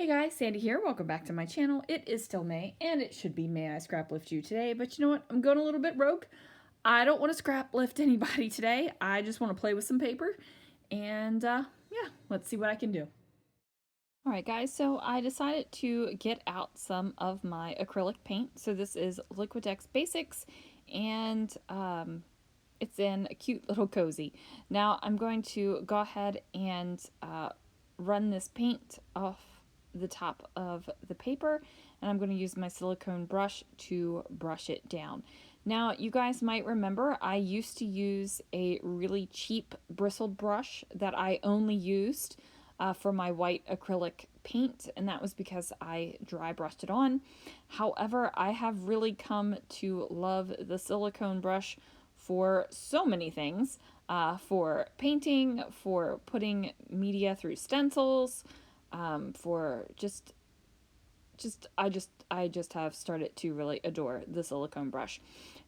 Hey guys, Sandy here. Welcome back to my channel. It is still May, and it should be May I Scrap Lift You today, but you know what? I'm going a little bit rogue. I don't want to scrap lift anybody today. I just want to play with some paper, and yeah, let's see what I can do. Alright guys, so I decided to get out some of my acrylic paint. So this is Liquitex Basics, and it's in a cute little cozy. Now I'm going to go ahead and run this paint off the top of the paper, and I'm going to use my silicone brush to brush it down. Now you guys might remember I used to use a really cheap bristled brush that I only used for my white acrylic paint, and that was because I dry brushed it on. However, I have really come to love the silicone brush for so many things, for painting, for putting media through stencils, for I just have started to really adore the silicone brush.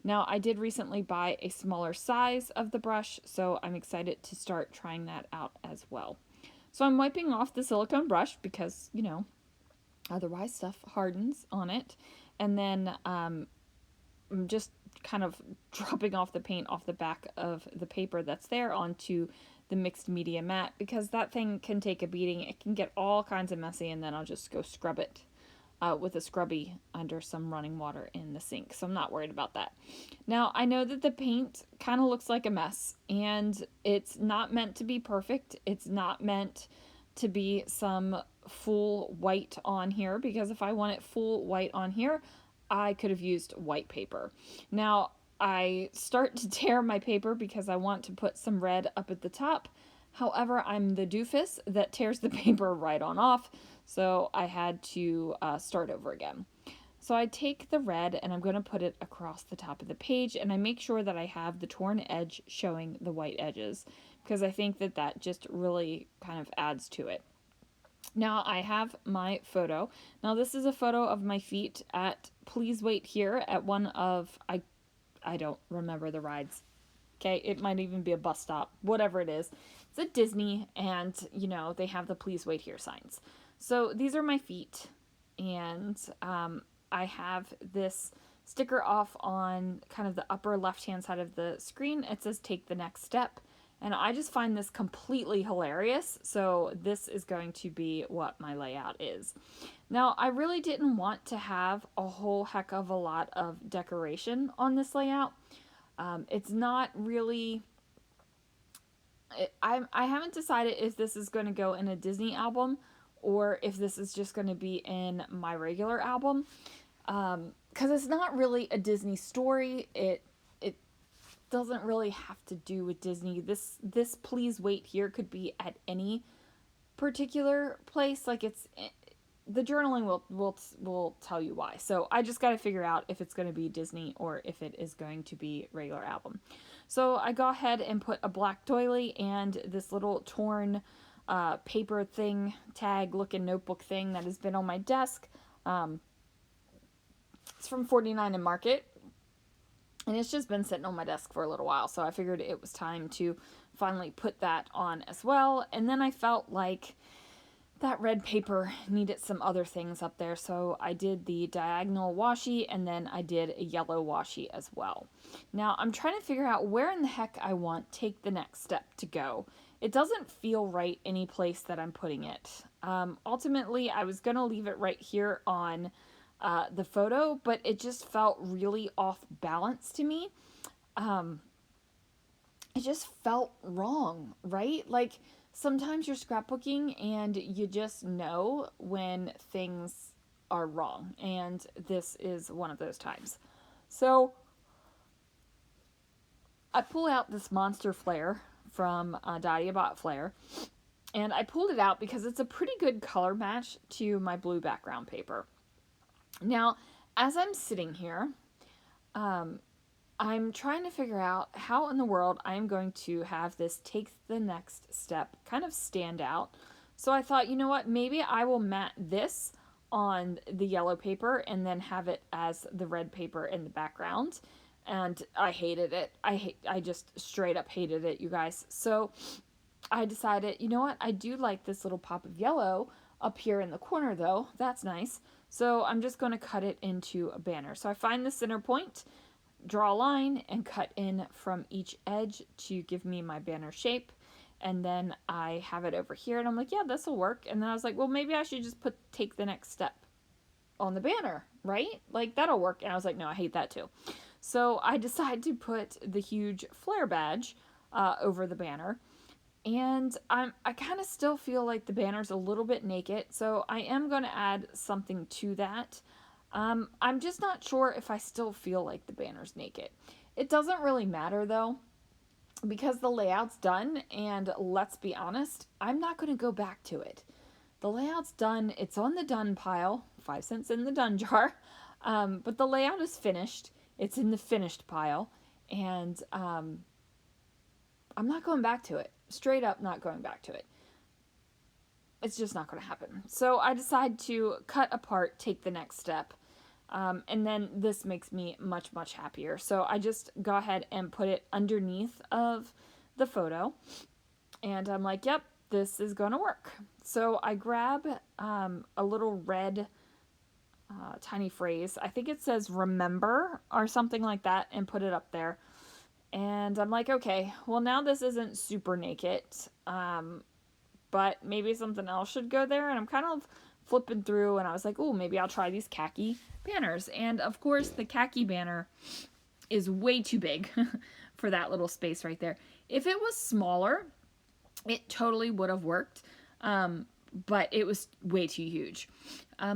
Now I did recently buy a smaller size of the brush, so I'm excited to start trying that out as well. So I'm wiping off the silicone brush because, you know, otherwise stuff hardens on it. And then I'm just kind of dropping off the paint off the back of the paper that's there onto the mixed media mat, because that thing can take a beating. It can get all kinds of messy, and then I'll just go scrub it with a scrubby under some running water in the sink, so I'm not worried about that. Now I know that the paint kind of looks like a mess, and it's not meant to be perfect. It's not meant to be some full white on here, because if I want it full white on here, I could have used white paper. Now I start to tear my paper because I want to put some red up at the top. However, I'm the doofus that tears the paper right on off, so I had to start over again. So I take the red and I'm going to put it across the top of the page, and I make sure that I have the torn edge showing the white edges, because I think that that just really kind of adds to it. Now I have my photo. Now this is a photo of my feet at Please Wait Here at one of, I don't remember the rides. Okay, it might even be a bus stop, whatever it is. It's at Disney, and you know, they have the Please Wait Here signs. So these are my feet, and I have this sticker off on kind of the upper left hand side of the screen. It says take the next step, and I just find this completely hilarious, so this is going to be what my layout is. Now I really didn't want to have a whole heck of a lot of decoration on this layout. It's not really, I haven't decided if this is going to go in a Disney album or if this is just going to be in my regular album, because it's not really a Disney story. It doesn't really have to do with Disney. This Please Wait Here could be at any particular place. Like, it's, the journaling will tell you why. So I just got to figure out if it's going to be Disney or if it is going to be regular album. So I go ahead and put a black doily and this little torn paper thing, tag looking notebook thing that has been on my desk. It's from 49 and Market, and it's just been sitting on my desk for a little while, so I figured it was time to finally put that on as well. And then I felt like that red paper needed some other things up there, so I did the diagonal washi, and then I did a yellow washi as well. Now I'm trying to figure out where in the heck I want take the next step to go. It doesn't feel right any place that I'm putting it. Ultimately, I was going to leave it right here on the photo, but it just felt really off balance to me. It just felt wrong, right? Like, sometimes you're scrapbooking and you just know when things are wrong, and this is one of those times. So I pull out this monster flare from Daddy Bought Flare, and I pulled it out because it's a pretty good color match to my blue background paper. Now, as I'm sitting here, I'm trying to figure out how in the world I'm going to have this take the next step kind of stand out. So I thought, you know what, maybe I will mat this on the yellow paper and then have it as the red paper in the background. And I hated it. I just straight up hated it, you guys. So I decided, you know what, I do like this little pop of yellow up here in the corner though. That's nice. So I'm just going to cut it into a banner. So I find the center point, draw a line, and cut in from each edge to give me my banner shape. And then I have it over here and I'm like, yeah, this will work. And then I was like, well, maybe I should just take the next step on the banner, right? Like that'll work. And I was like, no, I hate that too. So I decided to put the huge flare badge over the banner. And I kind of still feel like the banner's a little bit naked, so I am going to add something to that. I'm just not sure if I still feel like the banner's naked. It doesn't really matter though, because the layout's done, and let's be honest, I'm not going to go back to it. The layout's done, it's on the done pile, 5 cents in the done jar, but the layout is finished, it's in the finished pile, and I'm not going back to it. Straight up not going back to it. It's just not going to happen. So I decide to cut apart, take the next step, and then this makes me much, much happier. So I just go ahead and put it underneath of the photo, and I'm like, yep, this is going to work. So I grab a little red tiny phrase. I think it says remember or something like that, and put it up there. And I'm like, okay, well now this isn't super naked, but maybe something else should go there. And I'm kind of flipping through and I was like, oh, maybe I'll try these khaki banners. And of course the khaki banner is way too big for that little space right there. If it was smaller, it totally would have worked, but it was way too huge.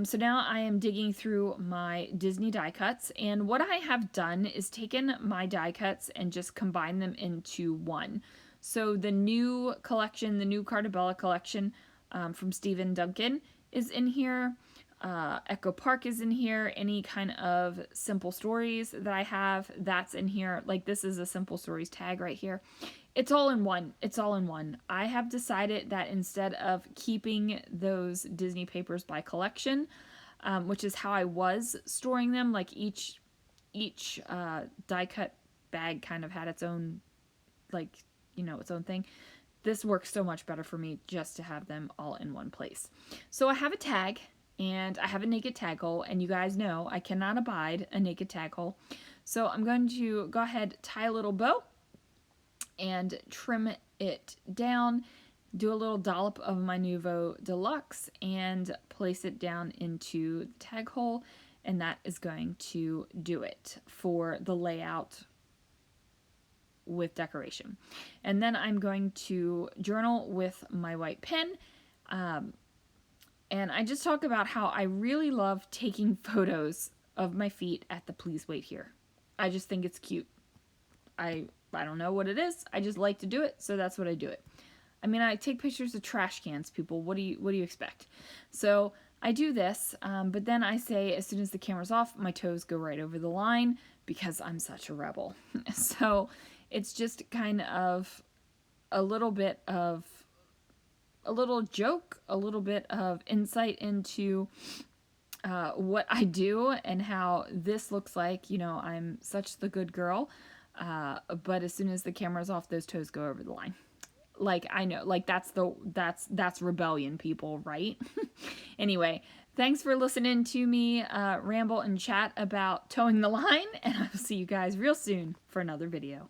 So now I am digging through my Disney die cuts, and what I have done is taken my die cuts and just combined them into one. So the new collection, the new Cardabella collection from Stephen Duncan is in here. Echo Park is in here. Any kind of simple stories that I have, that's in here. Like this is a simple stories tag right here. It's all in one. It's all in one. I have decided that instead of keeping those Disney papers by collection, which is how I was storing them, like each die cut bag kind of had its own, like, you know, its own thing. This works so much better for me just to have them all in one place. So I have a tag and I have a naked tag hole, and you guys know I cannot abide a naked tag hole. So I'm going to go ahead, tie a little bow and trim it down, do a little dollop of my Nouveau Deluxe, and place it down into the tag hole, and that is going to do it for the layout with decoration. And then I'm going to journal with my white pen, and I just talk about how I really love taking photos of my feet at the Please Wait Here. I just think it's cute. I don't know what it is. I just like to do it, so that's what I do it. I mean, I take pictures of trash cans, people. What do you expect? So I do this, but then I say as soon as the camera's off, my toes go right over the line because I'm such a rebel. So it's just kind of a little bit of a little joke, a little bit of insight into what I do and how this looks like, you know, I'm such the good girl. But as soon as the camera's off, those toes go over the line. Like, I know, like that's rebellion, people, right? Anyway, thanks for listening to me ramble and chat about towing the line, and I'll see you guys real soon for another video.